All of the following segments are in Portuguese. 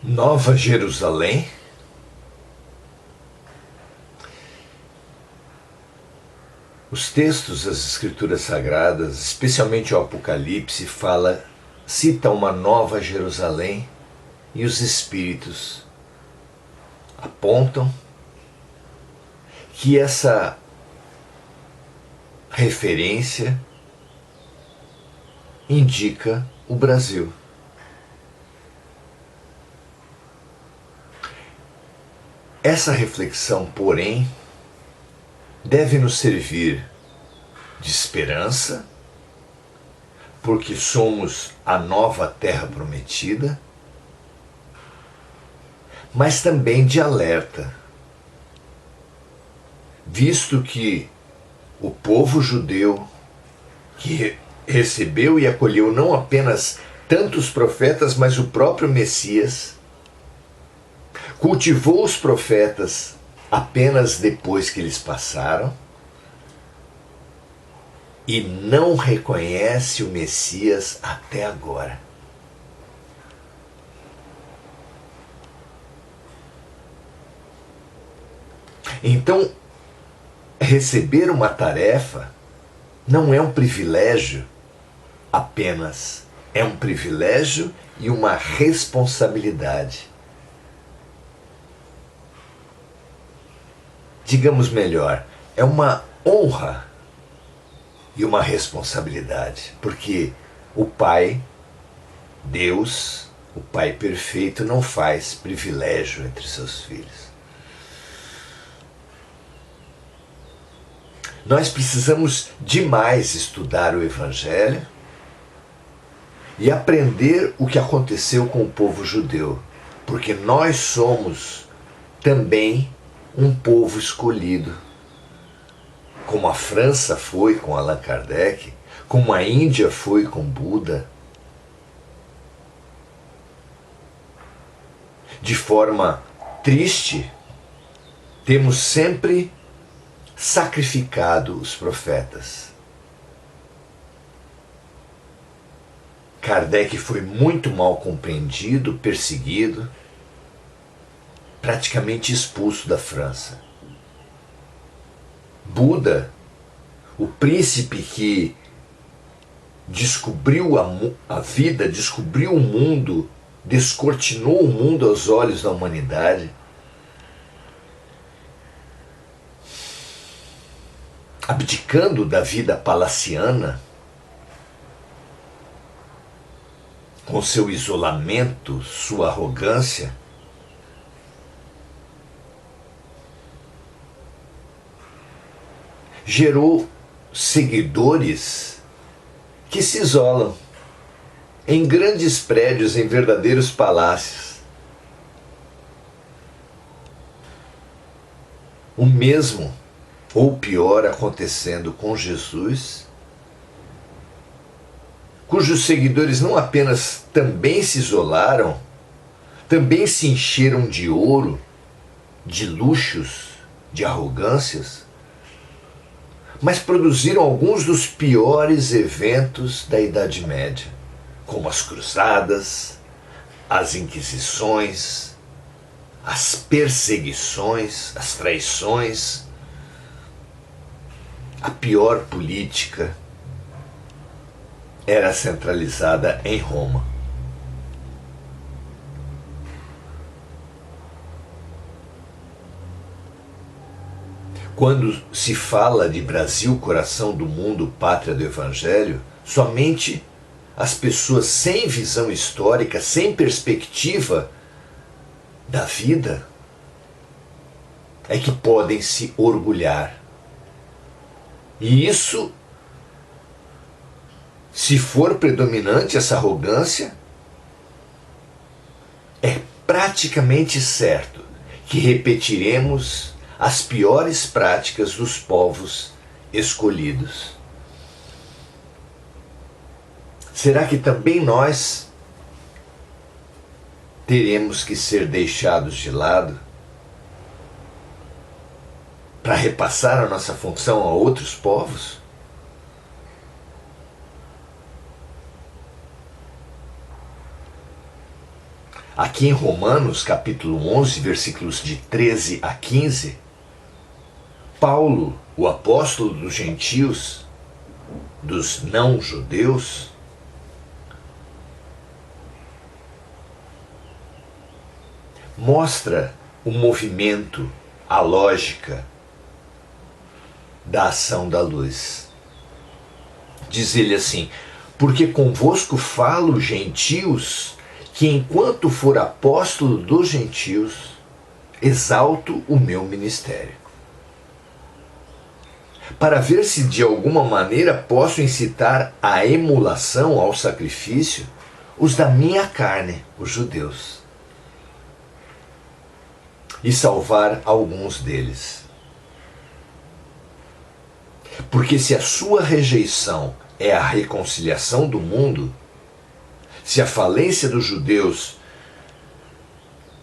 Nova Jerusalém. Os textos das Escrituras Sagradas, especialmente o Apocalipse, cita uma Nova Jerusalém, e os Espíritos apontam que essa referência indica o Brasil. Essa reflexão, porém, deve nos servir de esperança, porque somos a nova terra prometida, mas também de alerta, visto que o povo judeu, que recebeu e acolheu não apenas tantos profetas, mas o próprio Messias, cultivou os profetas apenas depois que eles passaram e não reconhece o Messias até agora. Então, receber uma tarefa não é um privilégio apenas, é um privilégio e uma responsabilidade. Digamos melhor, é uma honra e uma responsabilidade, porque o Pai, Deus, o Pai perfeito, não faz privilégio entre seus filhos. Nós precisamos demais estudar o Evangelho e aprender o que aconteceu com o povo judeu, porque nós somos também um povo escolhido, como a França foi com Allan Kardec, como a Índia foi com Buda. De forma triste, temos sempre sacrificado os profetas. Kardec foi muito mal compreendido, perseguido, praticamente expulso da França. Buda, o príncipe que descobriu a vida, descobriu o mundo, descortinou o mundo aos olhos da humanidade, abdicando da vida palaciana, com seu isolamento, sua arrogância, gerou seguidores que se isolam em grandes prédios, em verdadeiros palácios. O mesmo ou pior acontecendo com Jesus, cujos seguidores não apenas também se isolaram, também se encheram de ouro, de luxos, de arrogâncias, mas produziram alguns dos piores eventos da Idade Média, como as cruzadas, as inquisições, as perseguições, as traições, a pior política era centralizada em Roma. Quando se fala de Brasil, coração do mundo, pátria do Evangelho, somente as pessoas sem visão histórica, sem perspectiva da vida, é que podem se orgulhar. E isso, se for predominante essa arrogância, é praticamente certo que repetiremos as piores práticas dos povos escolhidos. Será que também nós teremos que ser deixados de lado para repassar a nossa função a outros povos? Aqui em Romanos, capítulo 11, versículos de 13 a 15, Paulo, o apóstolo dos gentios, dos não-judeus, mostra o movimento, a lógica da ação da luz. Diz ele assim: porque convosco falo, gentios, que enquanto for apóstolo dos gentios, exalto o meu ministério, para ver se de alguma maneira posso incitar à emulação, ao sacrifício, os da minha carne, os judeus, e salvar alguns deles. Porque se a sua rejeição é a reconciliação do mundo, se a falência dos judeus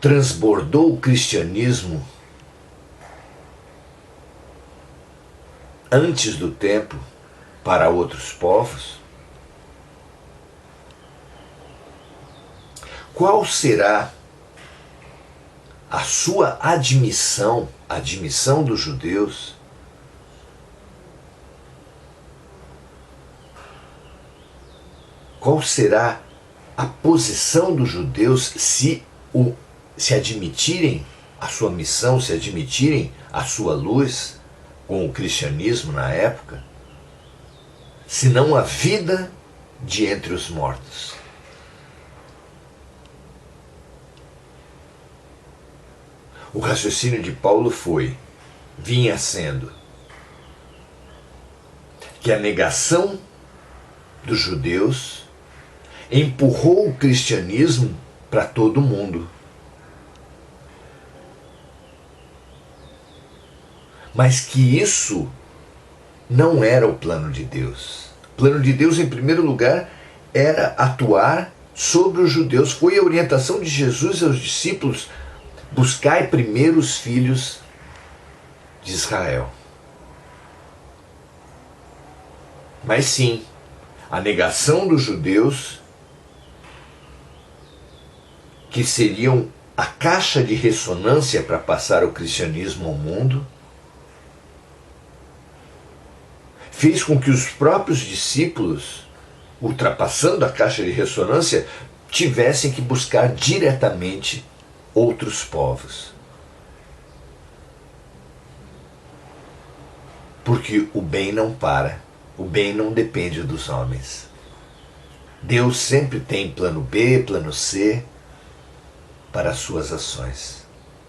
transbordou o cristianismo antes do tempo para outros povos, qual será a sua admissão, a admissão dos judeus, qual será a posição dos judeus se admitirem a sua missão, se admitirem a sua luz com o cristianismo na época, se não a vida de entre os mortos? O raciocínio de Paulo vinha sendo que a negação dos judeus empurrou o cristianismo para todo mundo. Mas que isso não era o plano de Deus. O plano de Deus, em primeiro lugar, era atuar sobre os judeus. Foi a orientação de Jesus aos discípulos: buscai primeiro os filhos de Israel. Mas sim, a negação dos judeus, que seriam a caixa de ressonância para passar o cristianismo ao mundo, fez com que os próprios discípulos, ultrapassando a caixa de ressonância, tivessem que buscar diretamente outros povos. Porque o bem não para, o bem não depende dos homens. Deus sempre tem plano B, plano C para as suas ações,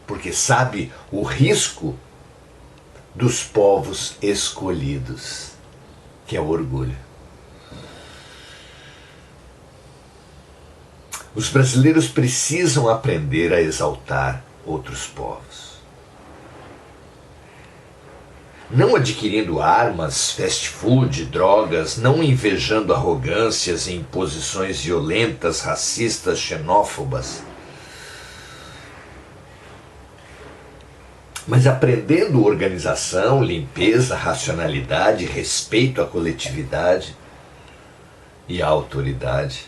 porque sabe o risco dos povos escolhidos, que é o orgulho. Os brasileiros precisam aprender a exaltar outros povos. Não adquirindo armas, fast food, drogas, não invejando arrogâncias e imposições violentas, racistas, xenófobas, mas aprendendo organização, limpeza, racionalidade, respeito à coletividade e à autoridade.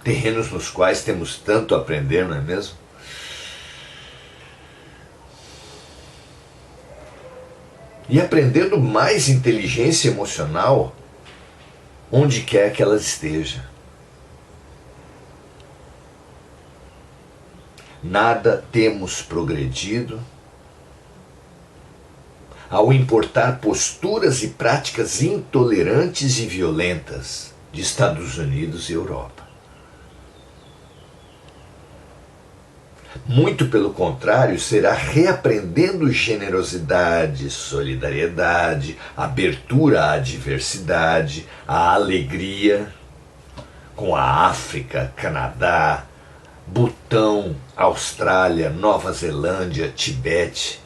Terrenos nos quais temos tanto a aprender, não é mesmo? E aprendendo mais inteligência emocional onde quer que ela esteja. Nada temos progredido ao importar posturas e práticas intolerantes e violentas de Estados Unidos e Europa. Muito pelo contrário, será reaprendendo generosidade, solidariedade, abertura à diversidade, à alegria, com a África, Canadá, Butão, Austrália, Nova Zelândia, Tibete.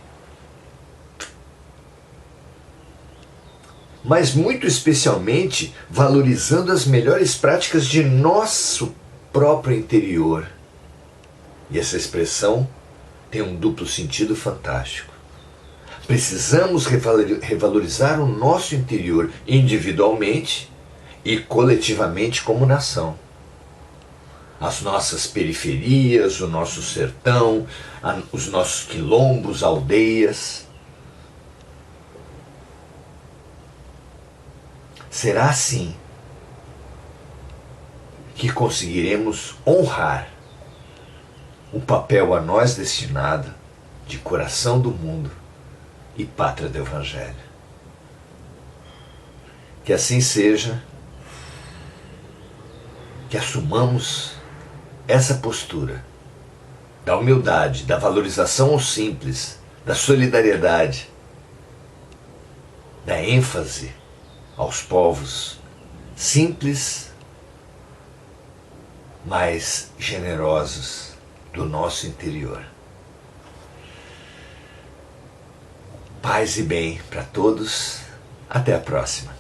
Mas muito especialmente valorizando as melhores práticas de nosso próprio interior. E essa expressão tem um duplo sentido fantástico. Precisamos revalorizar o nosso interior individualmente e coletivamente como nação. as nossas periferias, o nosso sertão, os nossos quilombos, aldeias. Será assim que conseguiremos honrar o papel a nós destinado de coração do mundo e pátria do Evangelho. Que assim seja, que assumamos essa postura da humildade, da valorização ao simples, da solidariedade, da ênfase aos povos simples, mas generosos do nosso interior. Paz e bem para todos. Até a próxima.